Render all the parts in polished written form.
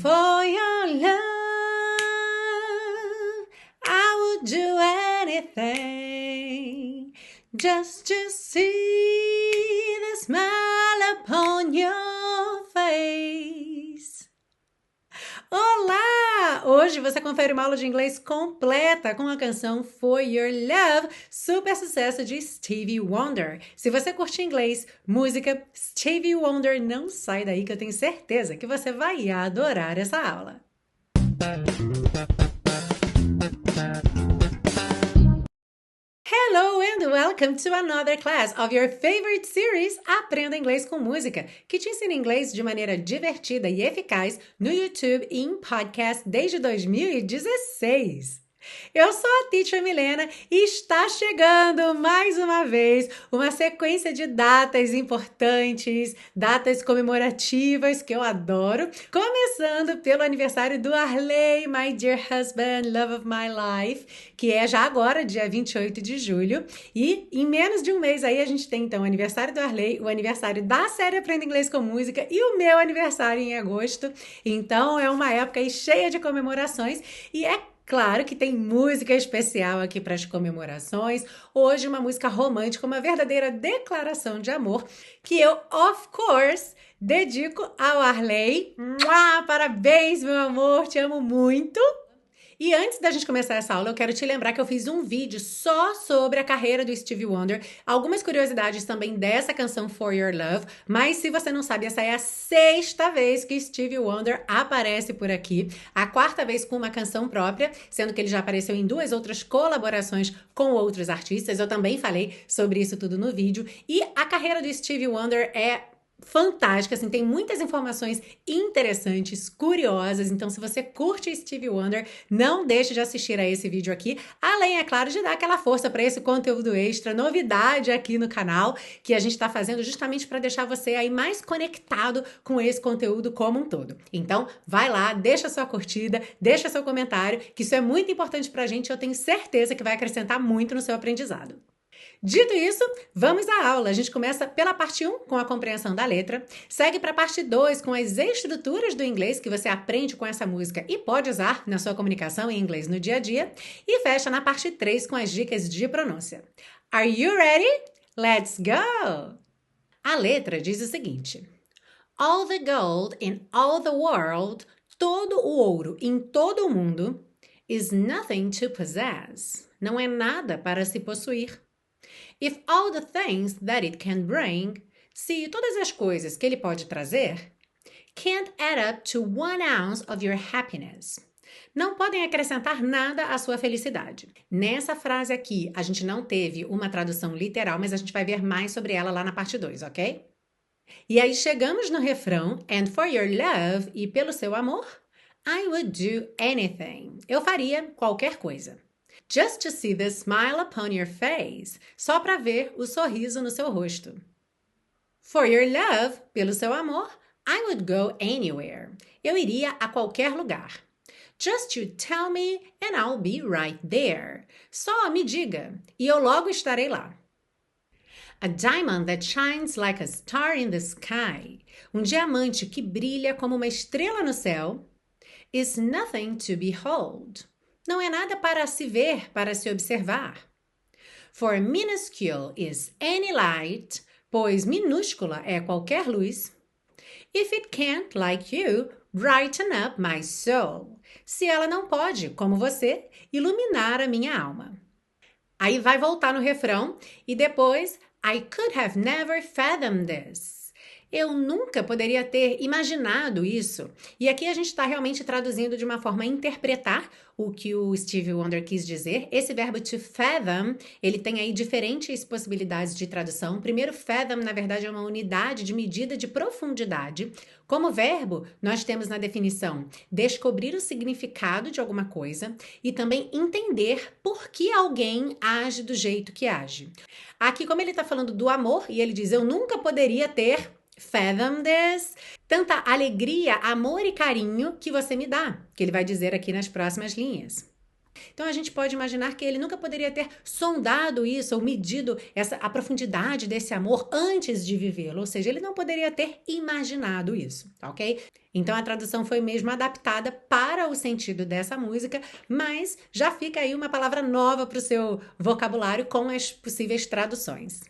For your love, I would do anything just to see the smile upon your face. Olá! Hoje você confere uma aula de inglês completa com a canção For Your Love, super sucesso de Stevie Wonder. Se você curte inglês, música, Stevie Wonder, não sai daí que eu tenho certeza que você vai adorar essa aula. Hello and welcome to another class of your favorite series Aprenda Inglês com Música, que te ensina inglês de maneira divertida e eficaz no YouTube e em podcast desde 2016. Eu sou a Teacher Milena e está chegando mais uma vez uma sequência de datas importantes, datas comemorativas que eu adoro, começando pelo aniversário do Arley, my dear husband, love of my life, que é já agora, dia 28 de julho, e em menos de um mês aí a gente tem então o aniversário do Arley, o aniversário da série Aprenda Inglês com Música e o meu aniversário em agosto, então é uma época aí cheia de comemorações e é claro que tem música especial aqui para as comemorações. Hoje uma música romântica, uma verdadeira declaração de amor, que eu, of course, dedico ao Arley. Parabéns, meu amor, te amo muito! E antes da gente começar essa aula, eu quero te lembrar que eu fiz um vídeo só sobre a carreira do Stevie Wonder, algumas curiosidades também dessa canção For Your Love, mas se você não sabe, essa é a 6ª vez que Stevie Wonder aparece por aqui, a 4ª vez com uma canção própria, sendo que ele já apareceu em 2 outras colaborações com outros artistas, eu também falei sobre isso tudo no vídeo, e a carreira do Stevie Wonder é fantástica, assim, tem muitas informações interessantes, curiosas, então se você curte Stevie Wonder, não deixe de assistir a esse vídeo aqui, além, é claro, de dar aquela força para esse conteúdo extra, novidade aqui no canal, que a gente está fazendo justamente para deixar você aí mais conectado com esse conteúdo como um todo. Então, vai lá, deixa sua curtida, deixa seu comentário, que isso é muito importante pra gente, eu tenho certeza que vai acrescentar muito no seu aprendizado. Dito isso, vamos à aula. A gente começa pela parte 1 com a compreensão da letra, segue para a parte 2 com as estruturas do inglês que você aprende com essa música e pode usar na sua comunicação em inglês no dia a dia, e fecha na parte 3 com as dicas de pronúncia. Are you ready? Let's go! A letra diz o seguinte: All the gold in all the world, todo o ouro em todo o mundo, is nothing to possess. Não é nada para se possuir. If all the things that it can bring, se todas as coisas que ele pode trazer, can't add up to 1 ounce of your happiness, não podem acrescentar nada à sua felicidade. Nessa frase aqui, a gente não teve uma tradução literal, mas a gente vai ver mais sobre ela lá na parte 2, ok? E aí chegamos no refrão, and for your love, e pelo seu amor, I would do anything. Eu faria qualquer coisa. Just to see the smile upon your face. Só para ver o sorriso no seu rosto. For your love, pelo seu amor, I would go anywhere. Eu iria a qualquer lugar. Just you tell me and I'll be right there. Só me diga e eu logo estarei lá. A diamond that shines like a star in the sky. Um diamante que brilha como uma estrela no céu. Is nothing to behold. Não é nada para se ver, para se observar. For minuscule is any light, pois minúscula é qualquer luz. If it can't, like you, brighten up my soul. Se ela não pode, como você, iluminar a minha alma. Aí vai voltar no refrão e depois, I could have never fathomed this. Eu nunca poderia ter imaginado isso. E aqui a gente está realmente traduzindo de uma forma a interpretar o que o Stevie Wonder quis dizer. Esse verbo to fathom, ele tem aí diferentes possibilidades de tradução. Primeiro, fathom, na verdade, é uma unidade de medida de profundidade. Como verbo, nós temos na definição descobrir o significado de alguma coisa e também entender por que alguém age do jeito que age. Aqui, como ele está falando do amor, e ele diz, eu nunca poderia ter fathom this, tanta alegria, amor e carinho que você me dá, que ele vai dizer aqui nas próximas linhas. Então a gente pode imaginar que ele nunca poderia ter sondado isso ou medido a profundidade desse amor antes de vivê-lo, ou seja, ele não poderia ter imaginado isso, ok? Então a tradução foi mesmo adaptada para o sentido dessa música, mas já fica aí uma palavra nova para o seu vocabulário com as possíveis traduções.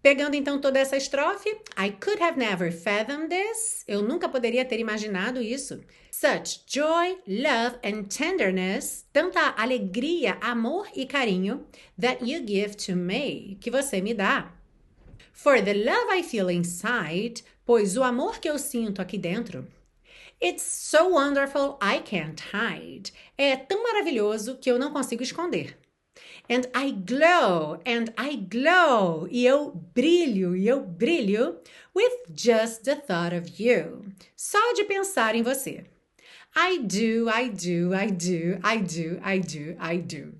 Pegando então toda essa estrofe, I could have never fathomed this. Eu nunca poderia ter imaginado isso. Such joy, love and tenderness, tanta alegria, amor e carinho, that you give to me, que você me dá. For the love I feel inside, pois o amor que eu sinto aqui dentro. It's so wonderful I can't hide. É tão maravilhoso que eu não consigo esconder. And I glow, e eu brilho, with just the thought of you. Só de pensar em você. I do.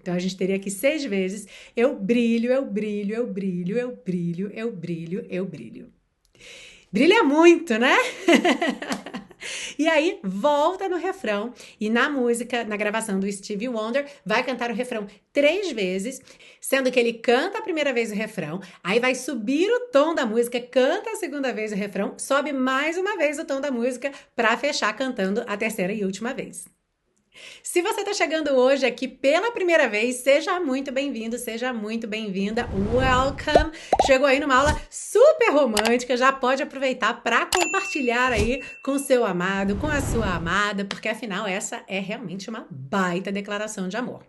Então a gente teria aqui 6 vezes. Eu brilho. Brilha muito, né? E aí, volta no refrão e na música, na gravação do Stevie Wonder, vai cantar o refrão 3 vezes, sendo que ele canta a primeira vez o refrão, aí vai subir o tom da música, canta a segunda vez o refrão, sobe mais uma vez o tom da música para fechar cantando a terceira e última vez. Se você está chegando hoje aqui pela primeira vez, seja muito bem-vindo, seja muito bem-vinda. Welcome! Chegou aí numa aula super romântica, já pode aproveitar para compartilhar aí com o seu amado, com a sua amada, porque afinal essa é realmente uma baita declaração de amor.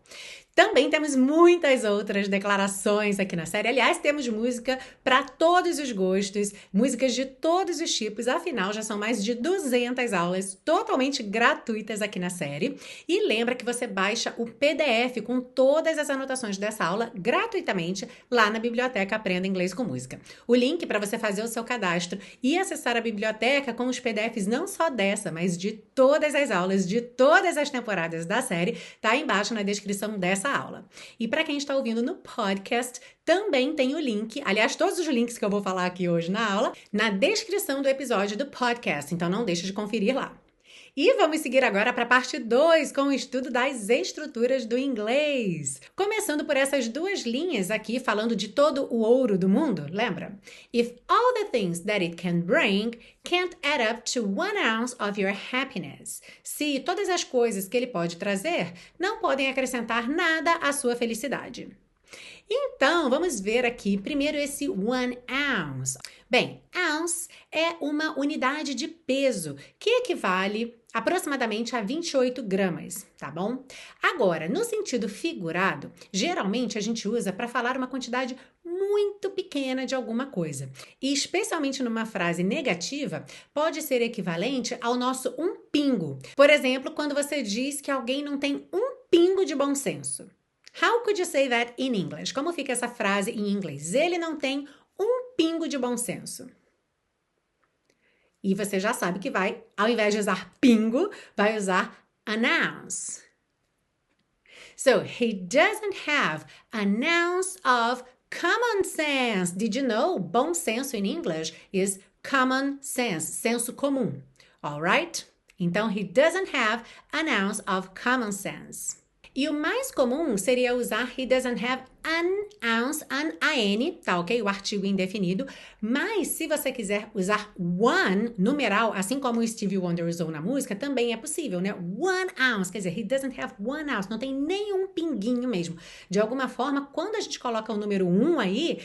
Também temos muitas outras declarações aqui na série. Aliás, temos música para todos os gostos, músicas de todos os tipos. Afinal, já são mais de 200 aulas totalmente gratuitas aqui na série. E lembra que você baixa o PDF com todas as anotações dessa aula gratuitamente lá na biblioteca Aprenda Inglês com Música. O link para você fazer o seu cadastro e acessar a biblioteca com os PDFs não só dessa, mas de todas as aulas, de todas as temporadas da série, tá aí embaixo na descrição dessa aula. E para quem está ouvindo no podcast, também tem o link, aliás, todos os links que eu vou falar aqui hoje na aula, na descrição do episódio do podcast, então não deixe de conferir lá. E vamos seguir agora para a parte 2, com o estudo das estruturas do inglês. Começando por essas 2 linhas aqui, falando de todo o ouro do mundo, lembra? If all the things that it can bring can't add up to 1 ounce of your happiness. Se todas as coisas que ele pode trazer não podem acrescentar nada à sua felicidade. Então, vamos ver aqui primeiro esse 1 ounce. Bem, ounce é uma unidade de peso que equivale aproximadamente a 28 gramas, tá bom? Agora, no sentido figurado, geralmente a gente usa para falar uma quantidade muito pequena de alguma coisa. E especialmente numa frase negativa, pode ser equivalente ao nosso um pingo. Por exemplo, quando você diz que alguém não tem um pingo de bom senso. How could you say that in English? Como fica essa frase em inglês? Ele não tem um pingo de bom senso. E você já sabe que vai, ao invés de usar pingo, vai usar an ounce. So, he doesn't have an ounce of common sense. Did you know? Bom senso in English is common sense, senso comum. All right? Então, he doesn't have an ounce of common sense. E o mais comum seria usar he doesn't have an ounce, an tá ok? O artigo indefinido. Mas se você quiser usar one, numeral, assim como o Stevie Wonder usou na música, também é possível, né? 1 ounce, quer dizer, he doesn't have 1 ounce, não tem nenhum pinguinho mesmo. De alguma forma, quando a gente coloca o número 1 aí,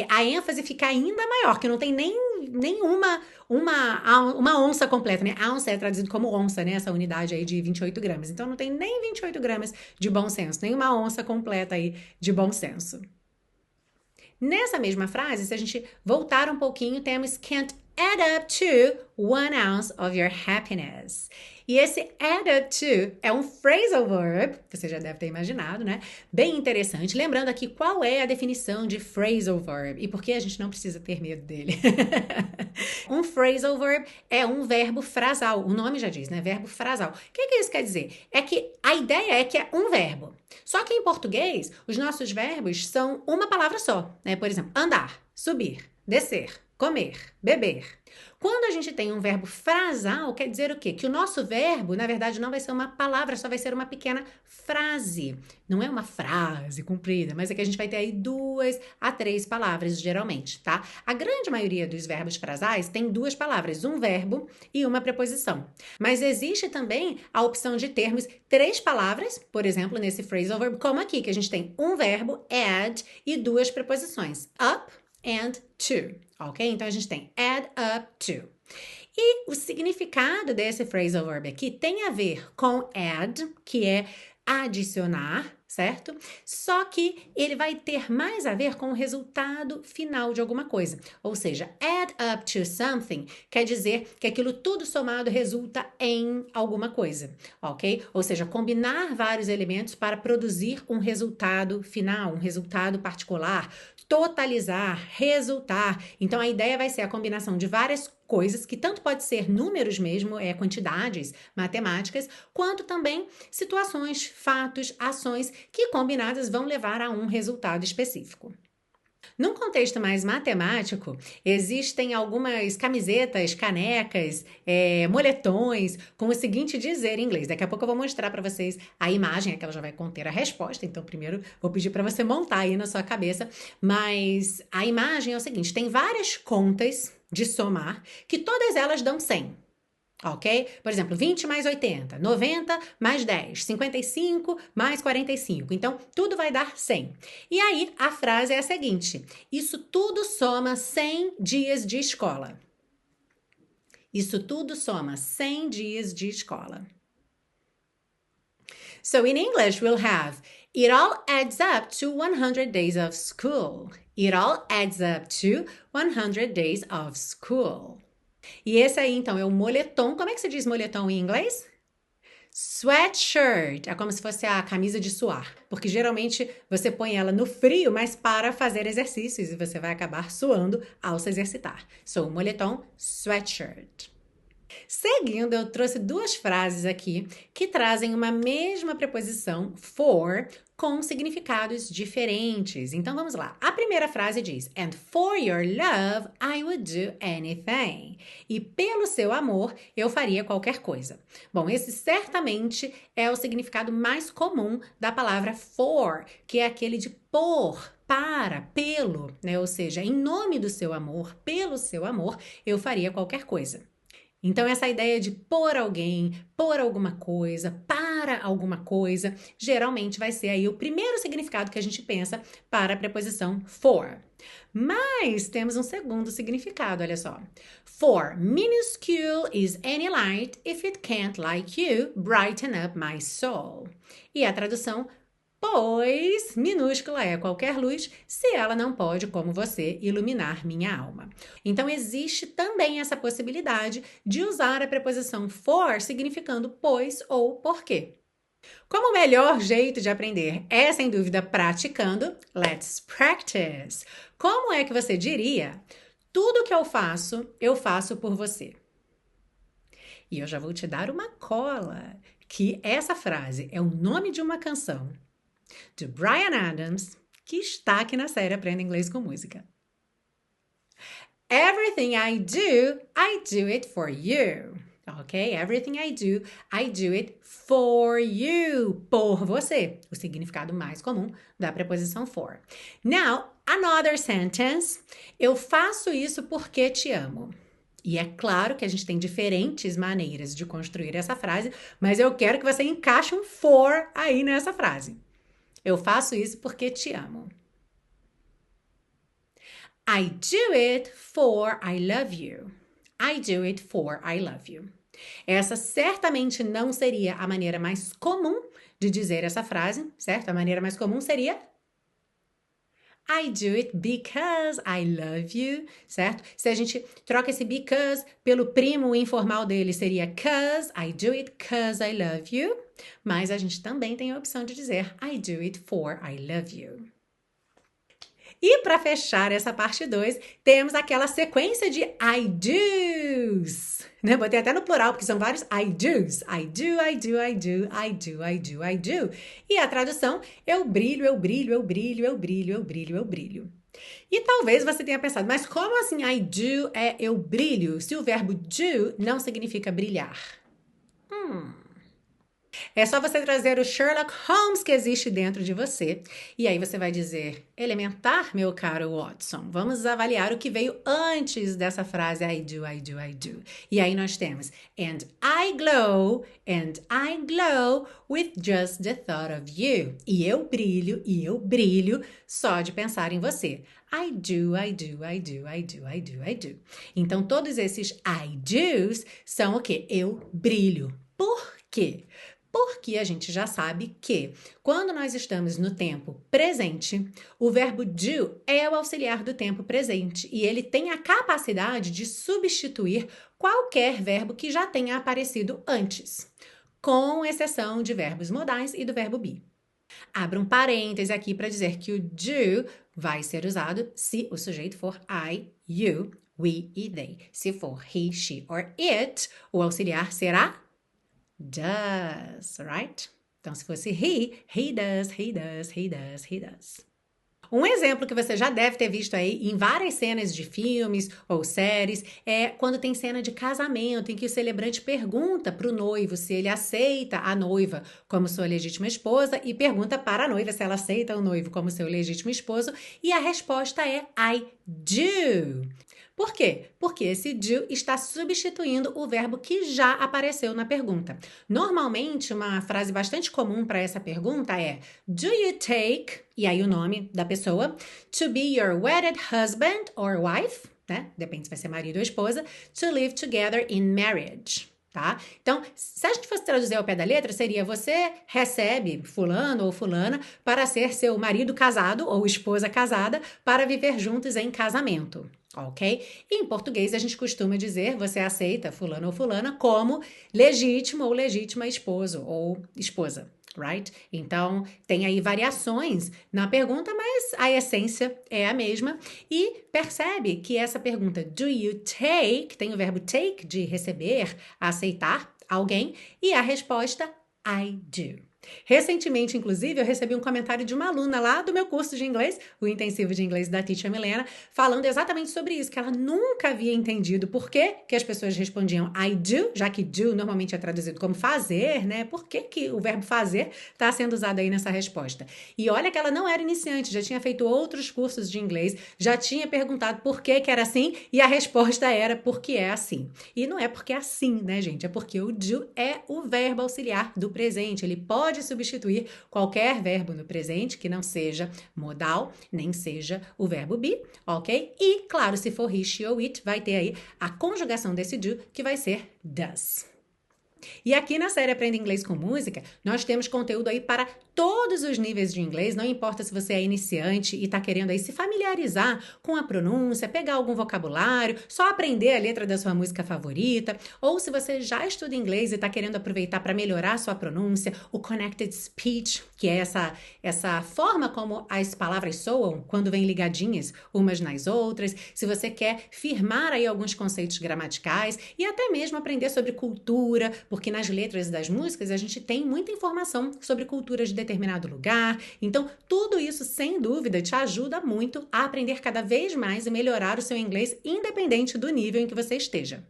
a ênfase fica ainda maior, que não tem nenhuma uma onça completa, né? Ounce é traduzido como onça, né? Essa unidade aí de 28 gramas. Então, não tem nem 28 gramas de bom senso, nem uma onça completa aí de bom senso. Nessa mesma frase, se a gente voltar um pouquinho, temos can't add up to 1 ounce of your happiness. E esse add up to é um phrasal verb, você já deve ter imaginado, né? Bem interessante. Lembrando aqui qual é a definição de phrasal verb e por que a gente não precisa ter medo dele. Um phrasal verb é um verbo frasal. O nome já diz, né? Verbo frasal. O que isso quer dizer? É que a ideia é que é um verbo. Só que em português, os nossos verbos são uma palavra só, né? Por exemplo, andar, subir, descer, comer, beber. Quando a gente tem um verbo frasal, quer dizer o quê? Que o nosso verbo, na verdade, não vai ser uma palavra, só vai ser uma pequena frase. Não é uma frase comprida, mas é que a gente vai ter aí 2 a 3 palavras, geralmente, tá? A grande maioria dos verbos frasais tem 2 palavras, um verbo e uma preposição. Mas existe também a opção de termos 3 palavras, por exemplo, nesse phrasal verb, como aqui, que a gente tem um verbo, add, e 2 preposições, up and to, ok? Então, a gente tem add up to. E o significado desse phrasal verb aqui tem a ver com add, que é adicionar, certo? Só que ele vai ter mais a ver com o resultado final de alguma coisa. Ou seja, add up to something quer dizer que aquilo tudo somado resulta em alguma coisa, ok? Ou seja, combinar vários elementos para produzir um resultado final, um resultado particular, totalizar, resultar. Então, a ideia vai ser a combinação de várias coisas, que tanto pode ser números mesmo, quantidades matemáticas, quanto também situações, fatos, ações que combinadas vão levar a um resultado específico. Num contexto mais matemático, existem algumas camisetas, canecas, moletões com o seguinte dizer em inglês. Daqui a pouco eu vou mostrar para vocês a imagem, que ela já vai conter a resposta. Então, primeiro, vou pedir para você montar aí na sua cabeça. Mas a imagem é o seguinte, tem várias contas de somar que todas elas dão 100. Ok? Por exemplo, 20 mais 80, 90 mais 10, 55 mais 45. Então, tudo vai dar 100. E aí, a frase é a seguinte: isso tudo soma 100 dias de escola. Isso tudo soma 100 dias de escola. So, in English, we'll have it all adds up to 100 days of school. It all adds up to 100 days of school. E esse aí, então, é o moletom. Como é que se diz moletom em inglês? Sweatshirt. É como se fosse a camisa de suar. Porque geralmente você põe ela no frio, mas para fazer exercícios. E você vai acabar suando ao se exercitar. So, moletom, sweatshirt. Seguindo, eu trouxe 2 frases aqui que trazem uma mesma preposição for com significados diferentes. Então, vamos lá. A primeira frase diz, and for your love, I would do anything. E pelo seu amor, eu faria qualquer coisa. Bom, esse certamente é o significado mais comum da palavra for, que é aquele de por, para, pelo, né? Ou seja, em nome do seu amor, pelo seu amor, eu faria qualquer coisa. Então, essa ideia de por alguém, por alguma coisa, para alguma coisa, geralmente vai ser aí o primeiro significado que a gente pensa para a preposição for. Mas temos um segundo significado, olha só. For minuscule is any light, if it can't like you, brighten up my soul. E a tradução, pois minúscula é qualquer luz, se ela não pode, como você, iluminar minha alma. Então, existe também essa possibilidade de usar a preposição for significando pois ou porque. Como o melhor jeito de aprender é, sem dúvida, praticando, let's practice. Como é que você diria? Tudo que eu faço por você. E eu já vou te dar uma cola, que essa frase é o nome de uma canção de Bryan Adams, que está aqui na série Aprenda Inglês com Música. Everything I do it for you. Ok? Everything I do it for you. Por você. O significado mais comum da preposição for. Now, another sentence. Eu faço isso porque te amo. E é claro que a gente tem diferentes maneiras de construir essa frase, mas eu quero que você encaixe um for aí nessa frase. Eu faço isso porque te amo. I do it for I love you. I do it for I love you. Essa certamente não seria a maneira mais comum de dizer essa frase, certo? A maneira mais comum seria I do it because I love you, certo? Se a gente troca esse because pelo primo informal dele, seria cause, I do it cause I love you. Mas a gente também tem a opção de dizer I do it for I love you. E para fechar essa parte 2, temos aquela sequência de I do's. Né? Botei até no plural, porque são vários I do's. I do, I do, I do, I do, I do, I do. E a tradução, eu brilho, eu brilho, eu brilho, eu brilho, eu brilho, eu brilho. E talvez você tenha pensado, mas como assim I do é eu brilho, se o verbo do não significa brilhar? É só você trazer o Sherlock Holmes que existe dentro de você. E aí você vai dizer: elementar, meu caro Watson. Vamos avaliar o que veio antes dessa frase I do, I do, I do. E aí nós temos and I glow with just the thought of you. E eu brilho só de pensar em você. I do, I do, I do, I do, I do, I do. Então todos esses I do's são o quê? Eu brilho. Por quê? Porque a gente já sabe que quando nós estamos no tempo presente, o verbo do é o auxiliar do tempo presente e ele tem a capacidade de substituir qualquer verbo que já tenha aparecido antes, com exceção de verbos modais e do verbo be. Abra um parêntese aqui para dizer que o do vai ser usado se o sujeito for I, you, we e they. Se for he, she or it, o auxiliar será does, right? Então, se fosse he does, he does, he does, he does. Um exemplo que você já deve ter visto aí em várias cenas de filmes ou séries é quando tem cena de casamento em que o celebrante pergunta para o noivo se ele aceita a noiva como sua legítima esposa e pergunta para a noiva se ela aceita o noivo como seu legítimo esposo e a resposta é I do. Por quê? Porque esse do está substituindo o verbo que já apareceu na pergunta. Normalmente, uma frase bastante comum para essa pergunta é do you take, e aí o nome da pessoa, to be your wedded husband or wife, né? Depende se vai ser marido ou esposa, to live together in marriage. Tá? Então, se a gente fosse traduzir ao pé da letra, seria você recebe fulano ou fulana para ser seu marido casado ou esposa casada para viver juntos em casamento, ok? E em português a gente costuma dizer você aceita fulano ou fulana como legítimo ou legítima esposo ou esposa. Right? Então, tem aí variações na pergunta, mas a essência é a mesma. E percebe que essa pergunta, do you take, tem o verbo take, de receber, aceitar alguém, e a resposta, I do. Recentemente, inclusive, eu recebi um comentário de uma aluna lá do meu curso de inglês, o intensivo de inglês da Teacher Milena, falando exatamente sobre isso, que ela nunca havia entendido por que as pessoas respondiam I do, já que do normalmente é traduzido como fazer, né? Por que o verbo fazer está sendo usado aí nessa resposta? E olha que ela não era iniciante, já tinha feito outros cursos de inglês, já tinha perguntado por que era assim, e a resposta era porque é assim. E não é porque é assim, né, gente? É porque o do é o verbo auxiliar do presente, ele pode substituir qualquer verbo no presente que não seja modal, nem seja o verbo be, ok? E, claro, se for he, she ou it, vai ter aí a conjugação desse do, que vai ser does. E aqui na série Aprenda Inglês com Música, nós temos conteúdo aí para todos os níveis de inglês, não importa se você é iniciante e está querendo aí se familiarizar com a pronúncia, pegar algum vocabulário, só aprender a letra da sua música favorita, ou se você já estuda inglês e está querendo aproveitar para melhorar a sua pronúncia, o Connected Speech, que é essa forma como as palavras soam quando vêm ligadinhas umas nas outras, se você quer firmar aí alguns conceitos gramaticais e até mesmo aprender sobre cultura, porque nas letras das músicas a gente tem muita informação sobre culturas de determinado lugar. Então, tudo isso, sem dúvida, te ajuda muito a aprender cada vez mais e melhorar o seu inglês, independente do nível em que você esteja.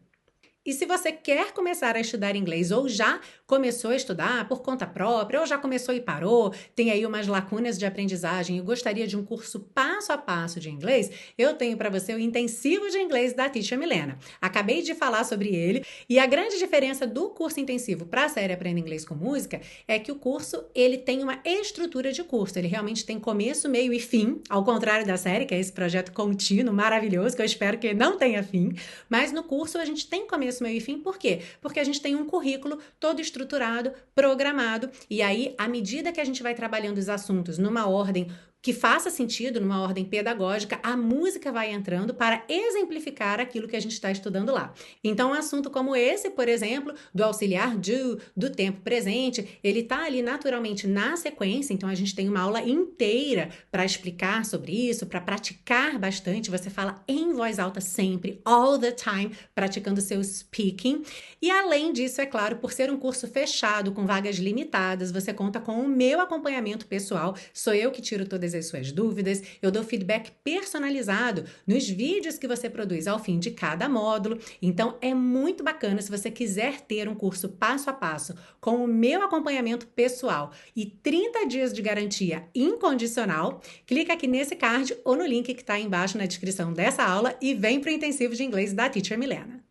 E se você quer começar a estudar inglês ou já começou a estudar por conta própria ou já começou e parou, tem aí umas lacunas de aprendizagem e gostaria de um curso passo a passo de inglês, eu tenho para você o intensivo de inglês da Teacher Milena. Acabei de falar sobre ele e a grande diferença do curso intensivo para a série Aprenda Inglês com Música é que o curso ele tem uma estrutura de curso, ele realmente tem começo, meio e fim, ao contrário da série, que é esse projeto contínuo maravilhoso que eu espero que não tenha fim, mas no curso a gente tem começo, meio e fim, por quê? Porque a gente tem um currículo todo estruturado, programado, e aí, à medida que a gente vai trabalhando os assuntos numa ordem que faça sentido, numa ordem pedagógica, a música vai entrando para exemplificar aquilo que a gente está estudando lá. Então, um assunto como esse, por exemplo, do auxiliar do tempo presente, ele está ali naturalmente na sequência, então a gente tem uma aula inteira para explicar sobre isso, para praticar bastante, você fala em voz alta sempre, all the time, praticando seu speaking. E além disso, é claro, por ser um curso fechado, com vagas limitadas, você conta com o meu acompanhamento pessoal, sou eu que tiro todas todas as suas dúvidas. Eu dou feedback personalizado nos vídeos que você produz ao fim de cada módulo. Então, é muito bacana se você quiser ter um curso passo a passo com o meu acompanhamento pessoal e 30 dias de garantia incondicional. Clica aqui nesse card ou no link que está aí embaixo na descrição dessa aula e vem para o intensivo de inglês da Teacher Milena.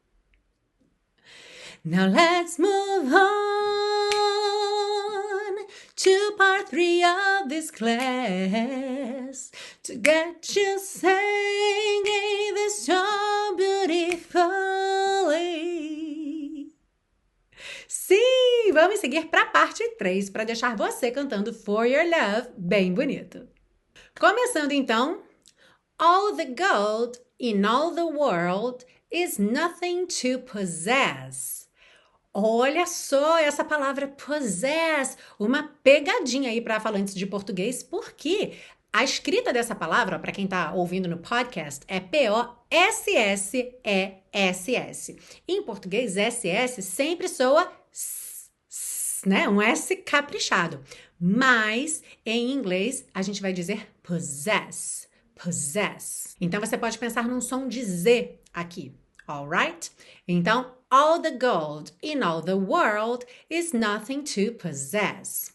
Now let's move on to part 3 of this class to get you singing this song beautifully. Sim, vamos seguir para a parte 3 para deixar você cantando For Your Love bem bonito. Começando então, all the gold in all the world is nothing to possess. Olha só essa palavra possess, uma pegadinha aí para falantes de português, porque a escrita dessa palavra, para quem está ouvindo no podcast, é P-O-S-S-E-S-S. Em português, S-S sempre soa S, né? Um S caprichado. Mas em inglês a gente vai dizer possess, possess. Então você pode pensar num som de Z aqui, alright? Então, all the gold in all the world is nothing to possess.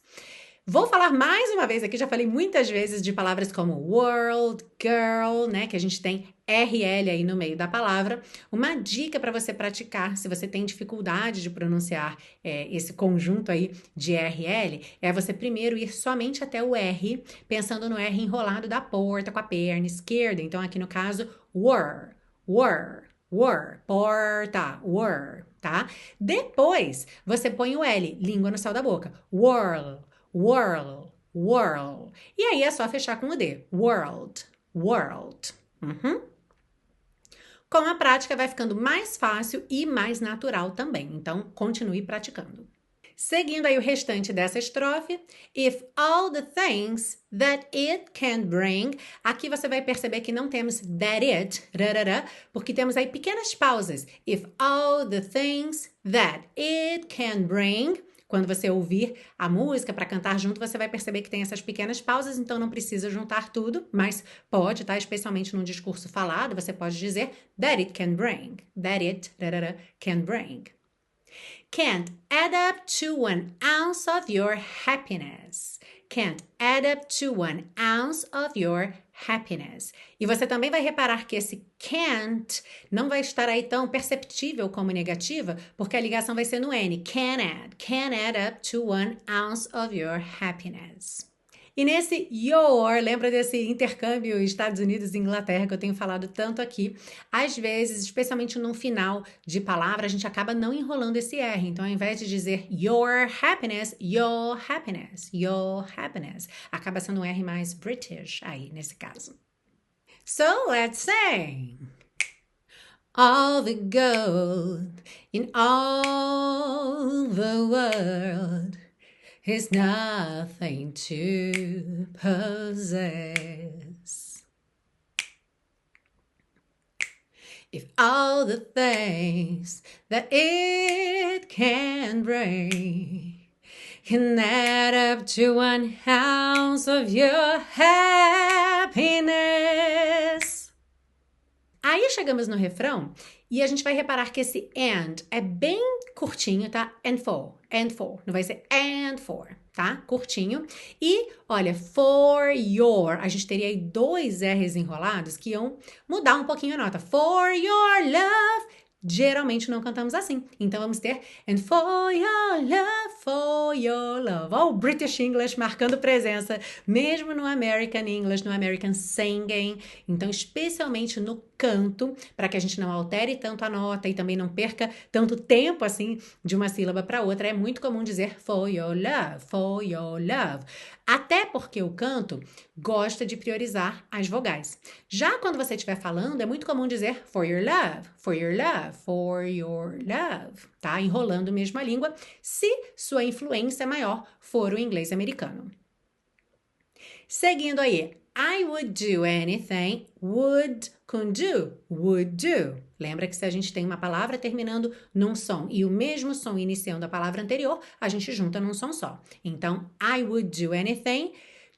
Vou falar mais uma vez aqui, já falei muitas vezes de palavras como world, girl, né? Que a gente tem RL aí no meio da palavra. Uma dica para você praticar, se você tem dificuldade de pronunciar esse conjunto aí de RL, é você primeiro ir somente até o R, pensando no R enrolado da porta com a perna esquerda. Então, aqui no caso, were, porta, were, tá? Depois, você põe o L, língua no céu da boca, whirl. E aí é só fechar com o D, world. Com a prática vai ficando mais fácil e mais natural também, então continue praticando. Seguindo aí o restante dessa estrofe, if all the things that it can bring, aqui você vai perceber que não temos that it, porque temos aí pequenas pausas. If all the things that it can bring, quando você ouvir a música para cantar junto, você vai perceber que tem essas pequenas pausas, então não precisa juntar tudo, mas pode, tá? Especialmente num discurso falado, você pode dizer that it can bring, that it, can bring. Can't add up to 1 ounce of your happiness. Can't add up to 1 ounce of your happiness. E você também vai reparar que esse can't não vai estar aí tão perceptível como negativa, porque a ligação vai ser no N. Can add up to 1 ounce of your happiness. E nesse your, lembra desse intercâmbio Estados Unidos e Inglaterra que eu tenho falado tanto aqui? Às vezes, especialmente no final de palavra, a gente acaba não enrolando esse R. Então, ao invés de dizer your happiness, acaba sendo um R mais British aí, nesse caso. So, let's sing! All the gold in all the world is nothing to possess. If all the things that it can bring can add up to 1 ounce of your happiness. Aí chegamos no refrão e a gente vai reparar que esse and é bem curtinho, tá? And for. Não vai ser and for, tá? Curtinho. E, olha, for your, a gente teria aí 2 R's enrolados que iam mudar um pouquinho a nota. For your love. Geralmente não cantamos assim. Então vamos ter and for your love, for your love. Ó, o British English marcando presença, mesmo no American English, no American Singing. Então, especialmente no canto, para que a gente não altere tanto a nota e também não perca tanto tempo assim de uma sílaba para outra, é muito comum dizer for your love, for your love. Até porque o canto gosta de priorizar as vogais. Já quando você estiver falando, é muito comum dizer for your love, for your love, for your love, tá? Enrolando mesmo a língua, se sua influência maior for o inglês americano. Seguindo aí, I would do anything, would com do, would do. Lembra que se a gente tem uma palavra terminando num som e o mesmo som iniciando a palavra anterior, a gente junta num som só. Então, I would do anything.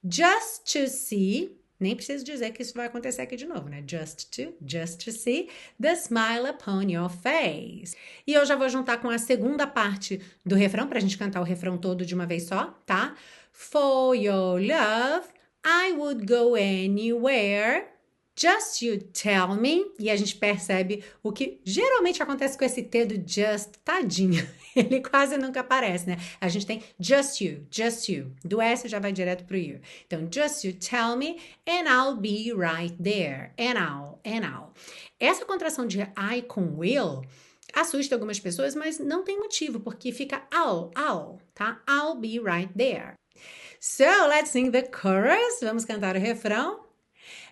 Just to see, nem preciso dizer que isso vai acontecer aqui de novo, né? Just to see the smile upon your face. E eu já vou juntar com a segunda parte do refrão, pra gente cantar o refrão todo de uma vez só, tá? For your love, I would go anywhere. Just you tell me. E a gente percebe o que geralmente acontece com esse T do just, tadinho. Ele quase nunca aparece, né? A gente tem just you. Do S já vai direto pro you. Então, just you tell me and I'll be right there. And I'll. Essa contração de I com will assusta algumas pessoas, mas não tem motivo, porque fica I'll, tá? I'll be right there. So, let's sing the chorus. Vamos cantar o refrão.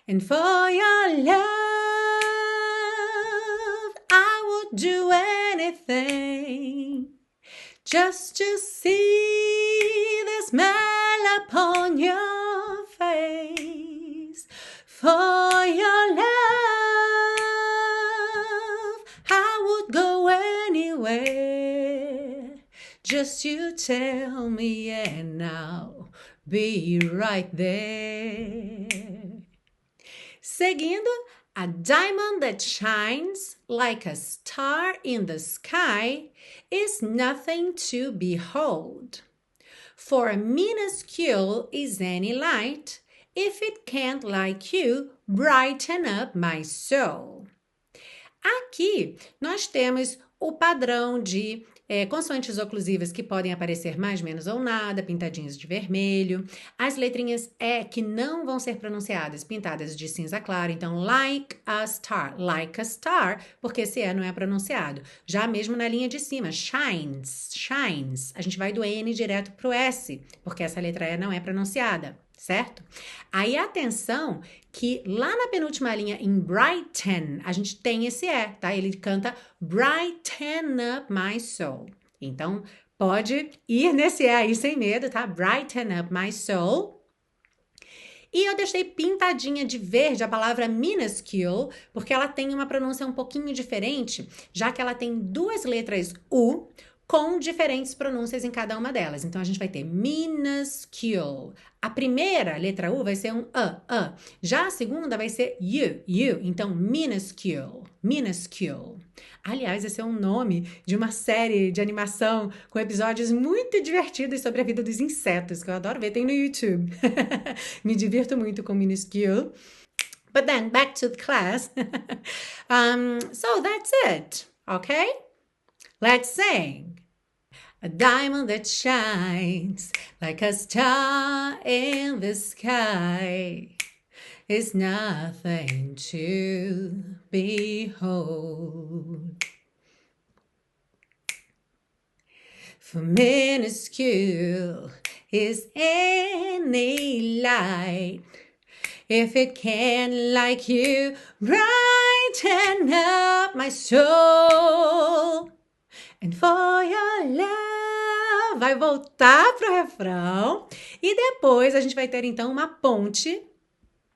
And for your love, I would do anything just to see the smile upon your face. For your love, I would go anywhere. Just you tell me and I'll be right there. Seguindo, a diamond that shines like a star in the sky is nothing to behold. For minuscule is any light, if it can't like you, brighten up my soul. Aqui, nós temos o padrão de consoantes oclusivas que podem aparecer mais, menos ou nada, pintadinhas de vermelho. As letrinhas E que não vão ser pronunciadas, pintadas de cinza claro. Então, like a star, porque esse E não é pronunciado. Já mesmo na linha de cima, shines. A gente vai do N direto pro S, porque essa letra E não é pronunciada. Certo? Aí atenção que lá na penúltima linha em brighten, a gente tem esse E, tá? Ele canta brighten up my soul. Então, pode ir nesse E aí sem medo, tá? Brighten up my soul. E eu deixei pintadinha de verde a palavra minuscule, porque ela tem uma pronúncia um pouquinho diferente, já que ela tem duas letras U, com diferentes pronúncias em cada uma delas. Então, a gente vai ter minuscule. A primeira letra U vai ser um A. Já a segunda vai ser U. Então, minuscule. Aliás, esse é um nome de uma série de animação com episódios muito divertidos sobre a vida dos insetos, que eu adoro ver, tem no YouTube. Me divirto muito com minuscule. But then, back to the class. So, that's it. Okay? Let's sing. A diamond that shines like a star in the sky is nothing to behold. For minuscule is any light, if it can, like you, brighten up my soul. And for your love, vai voltar pro refrão e depois a gente vai ter então uma ponte.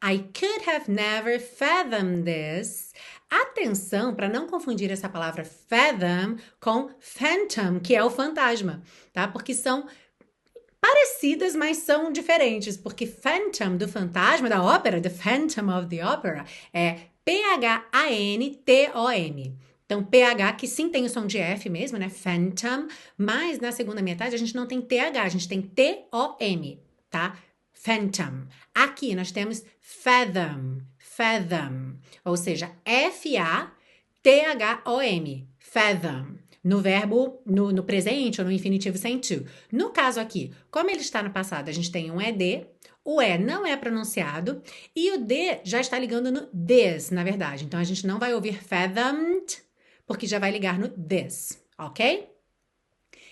I could have never fathomed this. Atenção para não confundir essa palavra fathom com phantom, que é o fantasma, tá? Porque são parecidas, mas são diferentes, porque phantom do fantasma da ópera, the Phantom of the Opera, é P-H-A-N-T-O-M. Então, PH, que sim tem o som de F mesmo, né? Phantom, mas na segunda metade a gente não tem TH, a gente tem T-O-M, tá? Phantom. Aqui nós temos fathom, ou seja, F-A-T-H-O-M, fathom. No verbo, no presente ou no infinitivo sem to. No caso aqui, como ele está no passado, a gente tem um ED, o E não é pronunciado e o D já está ligando no this, na verdade. Então, a gente não vai ouvir fathomed, porque já vai ligar no this, ok?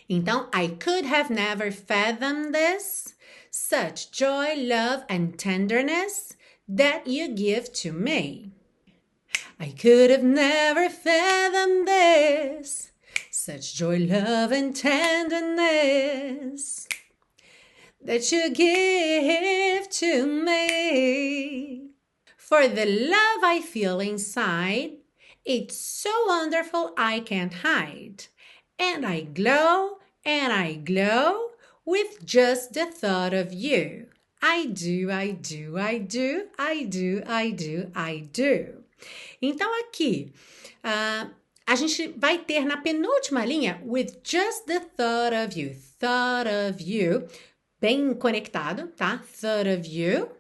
Então, I could have never fathomed this, such joy, love and tenderness that you give to me. I could have never fathomed this, such joy, love and tenderness that you give to me. For the love I feel inside, it's so wonderful I can't hide. And I glow with just the thought of you. I do, I do, I do, I do, I do, I do. Então, aqui, a gente vai ter na penúltima linha with just the thought of you. Thought of you, bem conectado, tá? Thought of you.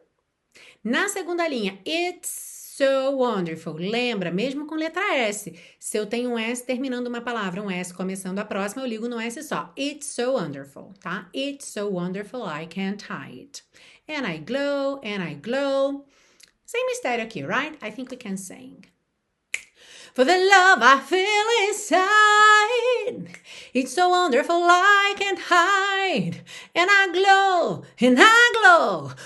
Na segunda linha, it's so wonderful. Lembra, mesmo com letra S. Se eu tenho um S terminando uma palavra, um S começando a próxima, eu ligo no S só. It's so wonderful, tá? It's so wonderful, I can't hide. And I glow, and I glow. Sem mistério aqui, right? I think we can sing. For the love I feel inside, it's so wonderful I can't hide. And I glow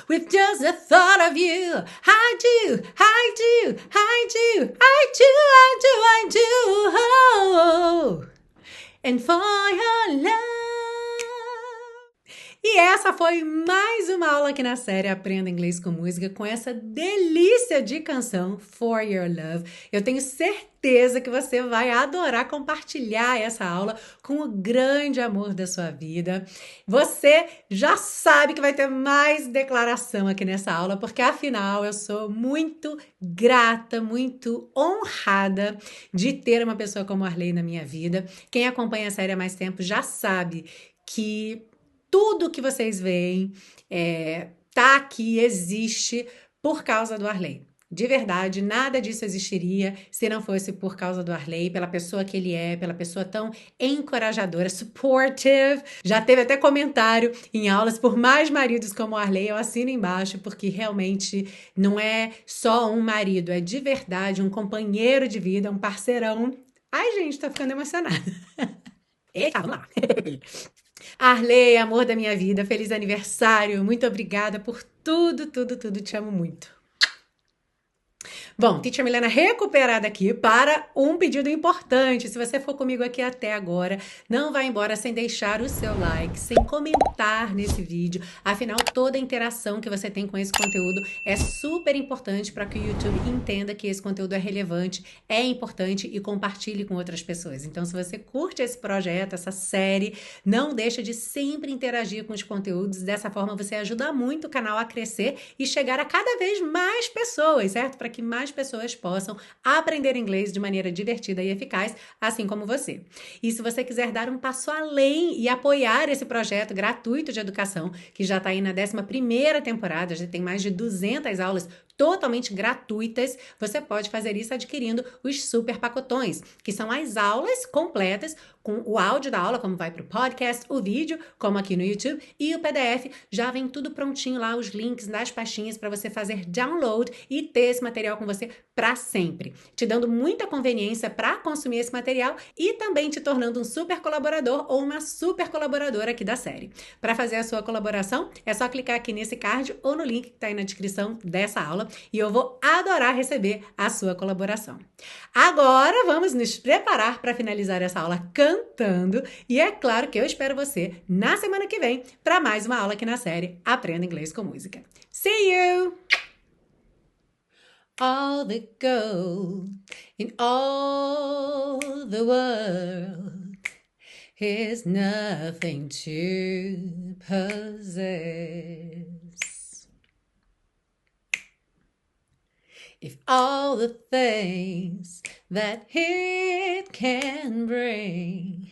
with just the thought of you. I do, I do, I do, I do, I do, I do. Oh, and for your love. E essa foi mais uma aula aqui na série Aprenda Inglês com Música, com essa delícia de canção, For Your Love. Eu tenho certeza que você vai adorar compartilhar essa aula com o grande amor da sua vida. Você já sabe que vai ter mais declaração aqui nessa aula, porque afinal eu sou muito grata, muito honrada de ter uma pessoa como Arley na minha vida. Quem acompanha a série há mais tempo já sabe que tudo que vocês veem tá aqui, existe por causa do Arley. De verdade, nada disso existiria se não fosse por causa do Arley, pela pessoa que ele é, pela pessoa tão encorajadora, supportive. Já teve até comentário em aulas por mais maridos como o Arley, eu assino embaixo, porque realmente não é só um marido, é de verdade um companheiro de vida, um parceirão. Ai, gente, tô ficando emocionada. Eita, vamos lá. Arley, amor da minha vida, feliz aniversário, muito obrigada por tudo, te amo muito. Bom, Teacher Milena recuperada aqui para um pedido importante. Se você for comigo aqui até agora, não vá embora sem deixar o seu like, sem comentar nesse vídeo. Afinal, toda a interação que você tem com esse conteúdo é super importante para que o YouTube entenda que esse conteúdo é relevante, é importante e compartilhe com outras pessoas. Então, se você curte esse projeto, essa série, não deixa de sempre interagir com os conteúdos. Dessa forma, você ajuda muito o canal a crescer e chegar a cada vez mais pessoas, certo? Para que mais pessoas possam aprender inglês de maneira divertida e eficaz, assim como você. E se você quiser dar um passo além e apoiar esse projeto gratuito de educação, que já está aí na 11ª temporada, já tem mais de 200 aulas totalmente gratuitas, você pode fazer isso adquirindo os super pacotões, que são as aulas completas com o áudio da aula, como vai para o podcast, o vídeo, como aqui no YouTube, e o PDF. Já vem tudo prontinho lá, os links nas pastinhas para você fazer download e ter esse material com você para sempre, te dando muita conveniência para consumir esse material e também te tornando um super colaborador ou uma super colaboradora aqui da série. Para fazer a sua colaboração, é só clicar aqui nesse card ou no link que está aí na descrição dessa aula e eu vou adorar receber a sua colaboração. Agora vamos nos preparar para finalizar essa aula cantando e é claro que eu espero você na semana que vem para mais uma aula aqui na série Aprenda Inglês com Música. See you! All the gold in all the world is nothing to possess. If all the things that it can bring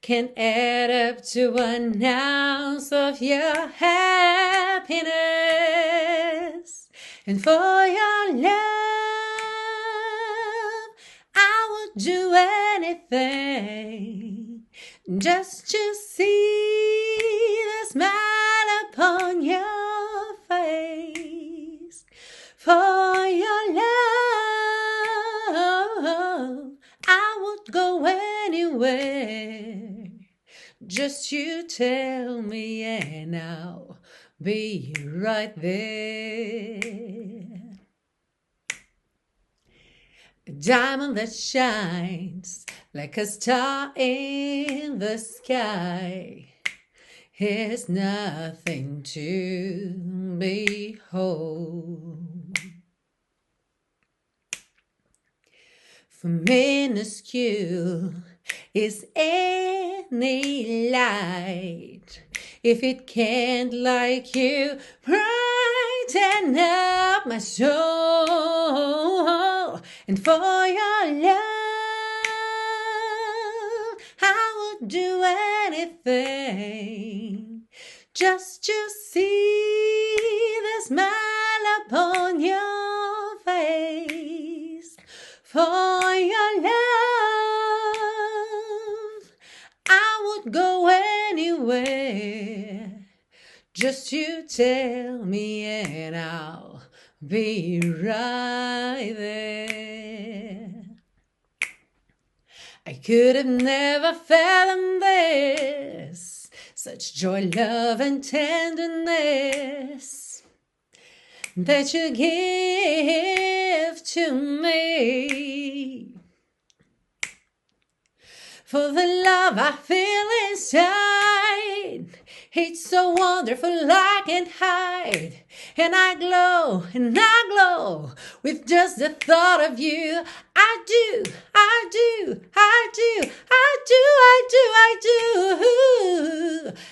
can add up to 1 ounce of your happiness, and for your love, I would do anything just to see the smile upon your face. For your love, I would go anywhere. Just you tell me and I'll be right there. A diamond that shines like a star in the sky is nothing to behold. For minuscule is any light if it can't, like you, brighten up my soul. And for your love, I would do anything just to see the smile upon your face. For your love, I would go anywhere just to tell me, and I'll be right there. I could have never fathomed this, such joy, love, and tenderness that you give to me. For the love I feel inside, it's so wonderful I can't hide. And I glow with just the thought of you. I do.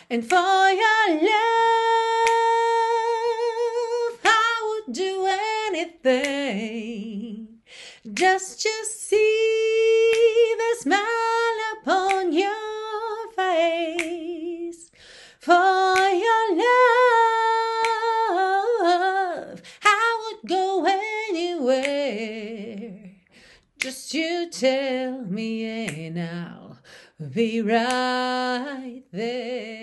And for your love, I would do anything just to see the smile upon your face. For your love, I would go anywhere just to tell me, and I'll be right there.